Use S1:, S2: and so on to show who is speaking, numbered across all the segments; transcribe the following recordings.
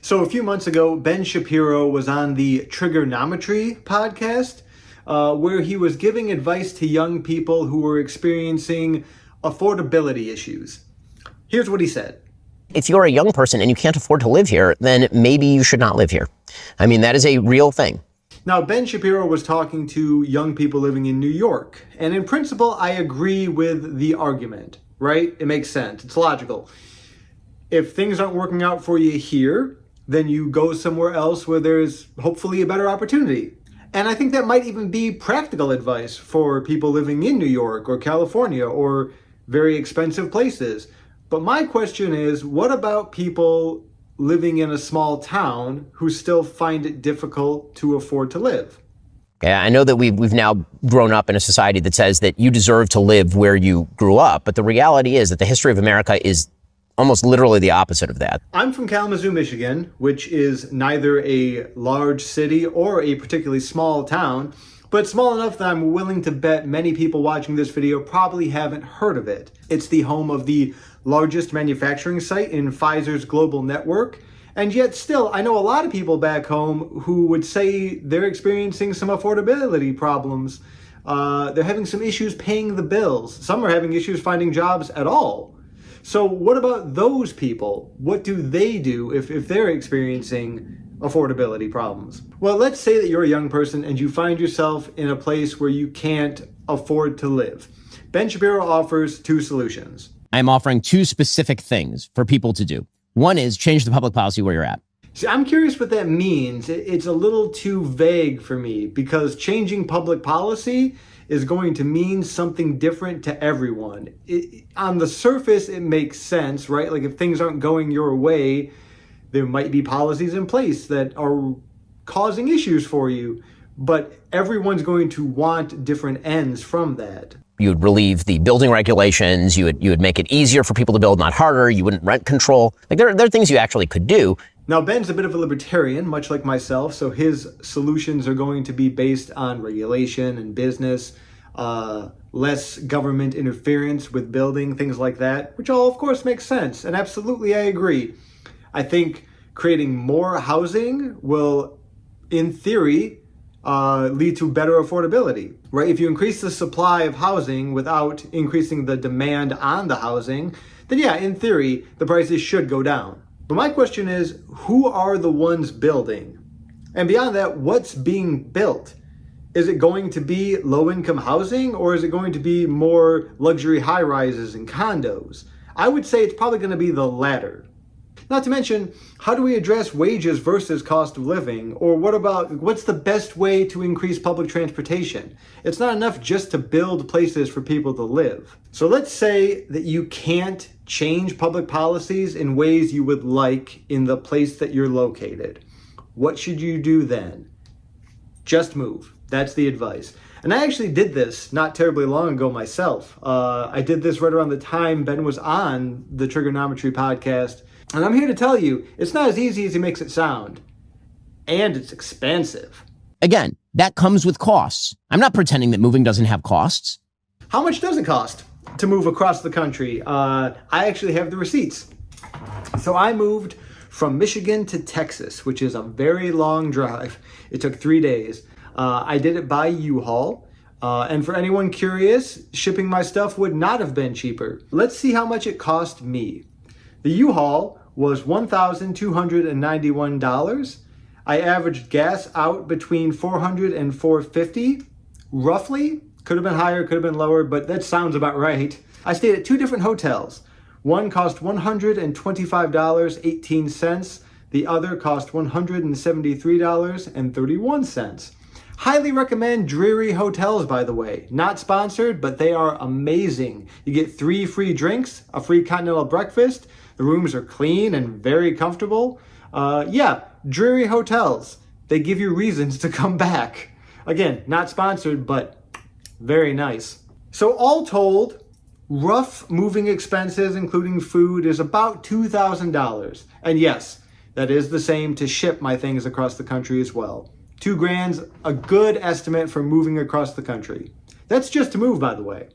S1: So a few months ago, Ben Shapiro was on the Trigonometry podcast, where he was giving advice to young people who were experiencing affordability issues. Here's what he said.
S2: If you're a young person and you can't afford to live here, then maybe you should not live here. I mean, that is a real thing.
S1: Now, Ben Shapiro was talking to young people living in New York. And in principle, I agree with the argument, right? It makes sense. It's logical. If things aren't working out for you here, then you go somewhere else where there's hopefully a better opportunity. And I think that might even be practical advice for people living in New York or California or very expensive places. But my question is, what about people living in a small town who still find it difficult to afford to live?
S2: Yeah, I know that we've now grown up in a society that says that you deserve to live where you grew up. But the reality is that the history of America is almost literally the opposite of that.
S1: I'm from Kalamazoo, Michigan, which is neither a large city or a particularly small town, but small enough that I'm willing to bet many people watching this video probably haven't heard of it. It's the home of the largest manufacturing site in Pfizer's global network, and yet still, I know a lot of people back home who would say they're experiencing some affordability problems. They're having some issues paying the bills. Some are having issues finding jobs at all. So what about those people? What do they do if they're experiencing affordability problems? Well, let's say that you're a young person and you find yourself in a place where you can't afford to live. Ben Shapiro offers two solutions.
S2: I'm offering two specific things for people to do. One is change the public policy where you're at.
S1: See, I'm curious what that means. It's a little too vague for me because changing public policy is going to mean something different to everyone. On the surface, it makes sense, right? Like if things aren't going your way, there might be policies in place that are causing issues for you, but everyone's going to want different ends from that.
S2: You would relieve the building regulations. You would make it easier for people to build, not harder. You wouldn't rent control. Like there are things you actually could do.
S1: Now, Ben's a bit of a libertarian, much like myself, so his solutions are going to be based on regulation and business, less government interference with building, things like that, which all, of course, makes sense. And absolutely, I agree. I think creating more housing will, in theory, lead to better affordability, right? If you increase the supply of housing without increasing the demand on the housing, then yeah, in theory, the prices should go down. But my question is, who are the ones building? And beyond that, what's being built? Is it going to be low-income housing or is it going to be more luxury high-rises and condos? I would say it's probably going to be the latter. Not to mention, how do we address wages versus cost of living? Or what's the best way to increase public transportation? It's not enough just to build places for people to live. So let's say that you can't change public policies in ways you would like in the place that you're located. What should you do then? Just move. That's the advice. And I actually did this not terribly long ago myself. I did this right around the time Ben was on the Trigonometry podcast. And I'm here to tell you, it's not as easy as he makes it sound. And it's expensive.
S2: Again, that comes with costs. I'm not pretending that moving doesn't have costs.
S1: How much does it cost to move across the country? I actually have the receipts. So I moved from Michigan to Texas, which is a very long drive. It took 3 days. I did it by U-Haul. And for anyone curious, shipping my stuff would not have been cheaper. Let's see how much it cost me. The U-Haul was $1,291. I averaged gas out between $400 and $450, roughly. Could have been higher, could have been lower, but that sounds about right. I stayed at two different hotels. One cost $125.18. The other cost $173.31. Highly recommend Dreary Hotels, by the way. Not sponsored, but they are amazing. You get 3 free drinks, a free continental breakfast. The rooms are clean and very comfortable. Dreary Hotels. They give you reasons to come back. Again, not sponsored, but very nice. So all told, rough moving expenses, including food, is about $2,000. And yes, that is the same to ship my things across the country as well. $2,000, a good estimate for moving across the country. That's just to move, by the way.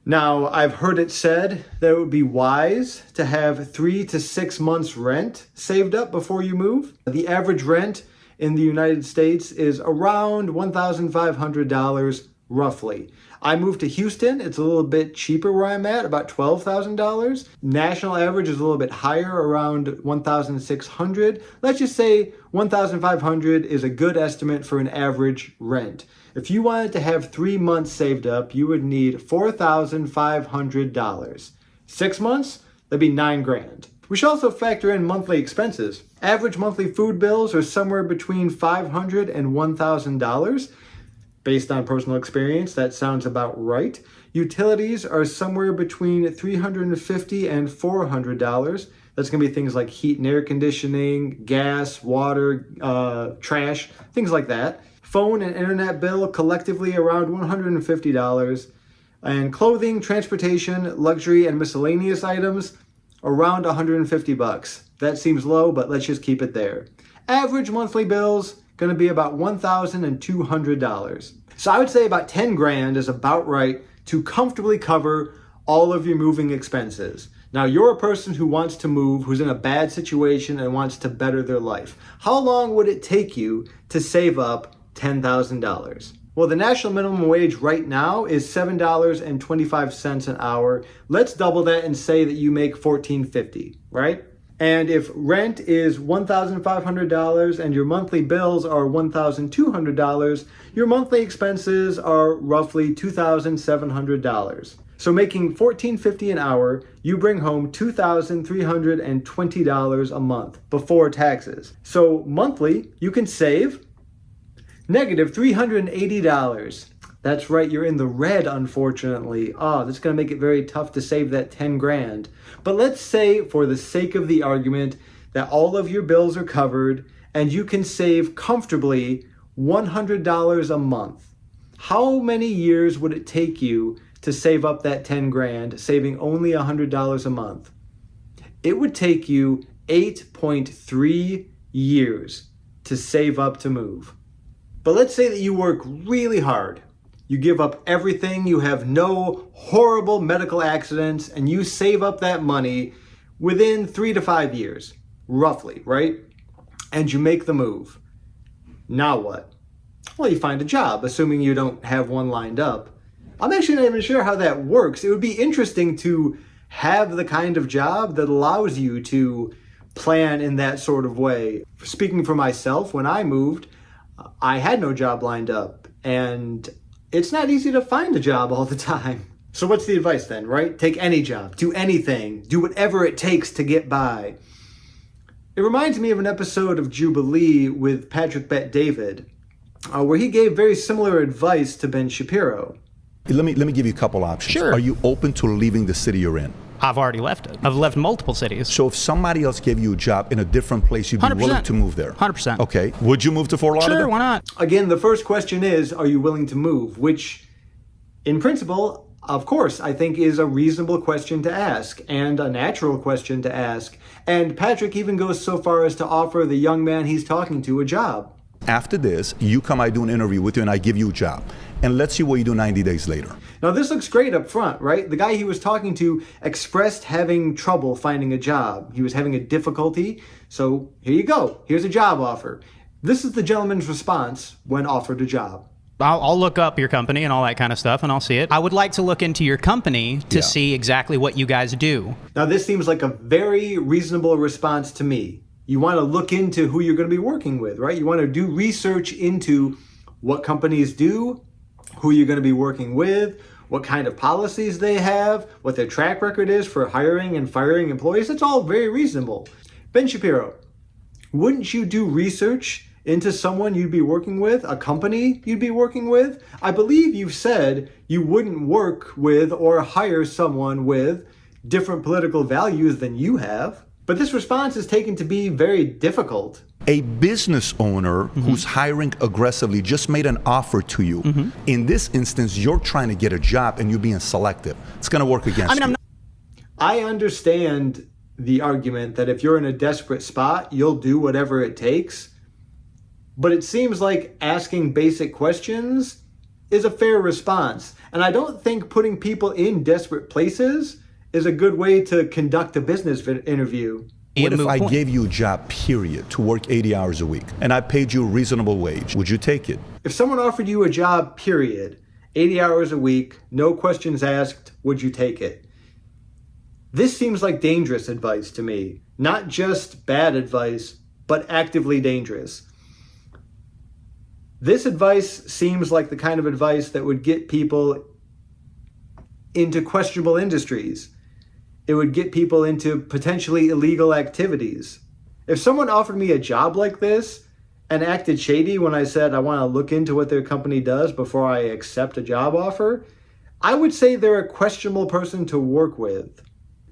S1: Now, I've heard it said that it would be wise to have 3 to 6 months rent saved up before you move. The average rent in the United States is around $1,500 roughly. I moved to Houston. It's a little bit cheaper where I'm at, about $12,000. National average is a little bit higher, around $1,600. Let's just say $1,500 is a good estimate for an average rent. If you wanted to have 3 months saved up, you would need $4,500. 6 months, that'd be $9,000. We should also factor in monthly expenses. Average monthly food bills are somewhere between $500 and $1,000. Based on personal experience, that sounds about right. Utilities are somewhere between $350 and $400. That's going to be things like heat and air conditioning, gas, water, trash, things like that. Phone and internet bill collectively around $150. And clothing, transportation, luxury, and miscellaneous items around $150. That seems low, but let's just keep it there. Average monthly bills going to be about $1,200. So I would say about $10,000 is about right to comfortably cover all of your moving expenses. Now, you're a person who wants to move, who's in a bad situation and wants to better their life. How long would it take you to save up $10,000? Well, the national minimum wage right now is $7.25 an hour. Let's double that and say that you make $14.50, right? And if rent is $1,500 and your monthly bills are $1,200, your monthly expenses are roughly $2,700. So making $14.50 an hour, you bring home $2,320 a month before taxes. So monthly, you can save negative $380. That's right, you're in the red, unfortunately. That's going to make it very tough to save that $10,000. But let's say, for the sake of the argument, that all of your bills are covered and you can save comfortably $100 a month. How many years would it take you to save up that $10,000, saving only $100 a month? It would take you 8.3 years to save up to move. But let's say that you work really hard. You give up everything, you have no horrible medical accidents, and you save up that money within 3 to 5 years, roughly, right? And you make the move. Now what? Well, you find a job, assuming you don't have one lined up. I'm actually not even sure how that works. It would be interesting to have the kind of job that allows you to plan in that sort of way. Speaking for myself, when I moved, I had no job lined up, and it's not easy to find a job all the time. So what's the advice then, right? Take any job, do anything, do whatever it takes to get by. It reminds me of an episode of Jubilee with Patrick Bet-David, where he gave very similar advice to Ben Shapiro.
S3: Let me give you a couple options.
S4: Sure.
S3: Are you open to leaving the city you're in?
S4: I've already left it. I've left multiple cities.
S3: So if somebody else gave you a job in a different place, you'd be
S4: 100%.
S3: willing to move there?
S4: 100%.
S3: Okay. Would you move to Fort Lauderdale?
S4: Sure, why not?
S1: Again, the first question is, are you willing to move? Which, in principle, of course, I think is a reasonable question to ask and a natural question to ask. And Patrick even goes so far as to offer the young man he's talking to a job.
S3: After this, you come, I do an interview with you, and I give you a job. And let's see what you do 90 days later.
S1: Now, this looks great up front, right? The guy he was talking to expressed having trouble finding a job. He was having a difficulty. So here you go. Here's a job offer. This is the gentleman's response when offered a job.
S4: I'll look up your company and all that kind of stuff, and I'll see it. I would like to look into your company to see exactly what you guys do.
S1: Now, this seems like a very reasonable response to me. You want to look into who you're going to be working with, right? You want to do research into what companies do, who you're going to be working with, what kind of policies they have, what their track record is for hiring and firing employees. It's all very reasonable. Ben Shapiro, wouldn't you do research into someone you'd be working with, a company you'd be working with? I believe you've said you wouldn't work with or hire someone with different political values than you have. But this response is taken to be very difficult.
S3: A business owner who's hiring aggressively just made an offer to you. In this instance, you're trying to get a job and you're being selective. It's going to work against you.
S1: I understand the argument that if you're in a desperate spot, you'll do whatever it takes. But it seems like asking basic questions is a fair response. And I don't think putting people in desperate places is a good way to conduct a business interview.
S3: What if I gave you a job, period, to work 80 hours a week, and I paid you a reasonable wage? Would you take it?
S1: If someone offered you a job, period, 80 hours a week, no questions asked, would you take it? This seems like dangerous advice to me. Not just bad advice, but actively dangerous. This advice seems like the kind of advice that would get people into questionable industries. It would get people into potentially illegal activities. If someone offered me a job like this and acted shady when I said I want to look into what their company does before I accept a job offer, I would say they're a questionable person to work with.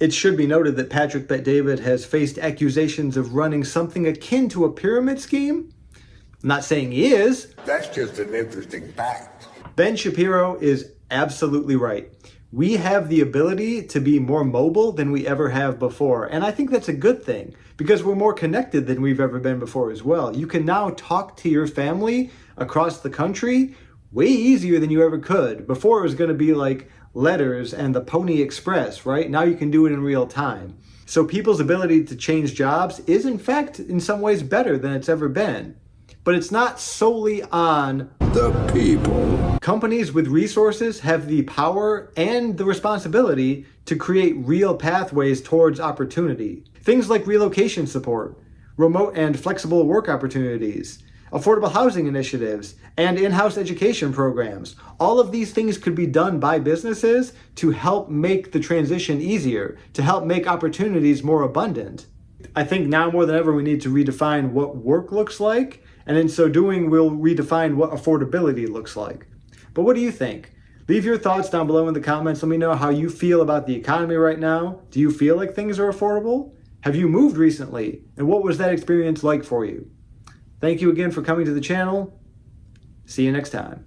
S1: It should be noted that Patrick Bet-David has faced accusations of running something akin to a pyramid scheme. I'm not saying he is.
S5: That's just an interesting fact.
S1: Ben Shapiro is absolutely right. We have the ability to be more mobile than we ever have before. And I think that's a good thing because we're more connected than we've ever been before as well. You can now talk to your family across the country way easier than you ever could. Before it was going to be like letters and the Pony Express, right? Now you can do it in real time. So people's ability to change jobs is in fact in some ways better than it's ever been. But it's not solely on
S5: The people.
S1: companies with resources have the power and the responsibility to create real pathways towards opportunity. Things like relocation support, remote and flexible work opportunities, affordable housing initiatives, and in-house education programs. All of these things could be done by businesses to help make the transition easier, to help make opportunities more abundant. I think now more than ever we need to redefine what work looks like, and in so doing we'll redefine what affordability looks like. But what do you think? Leave your thoughts down below in the comments. Let me know how you feel about the economy right now. Do you feel like things are affordable? Have you moved recently? And what was that experience like for you? Thank you again for coming to the channel. See you next time.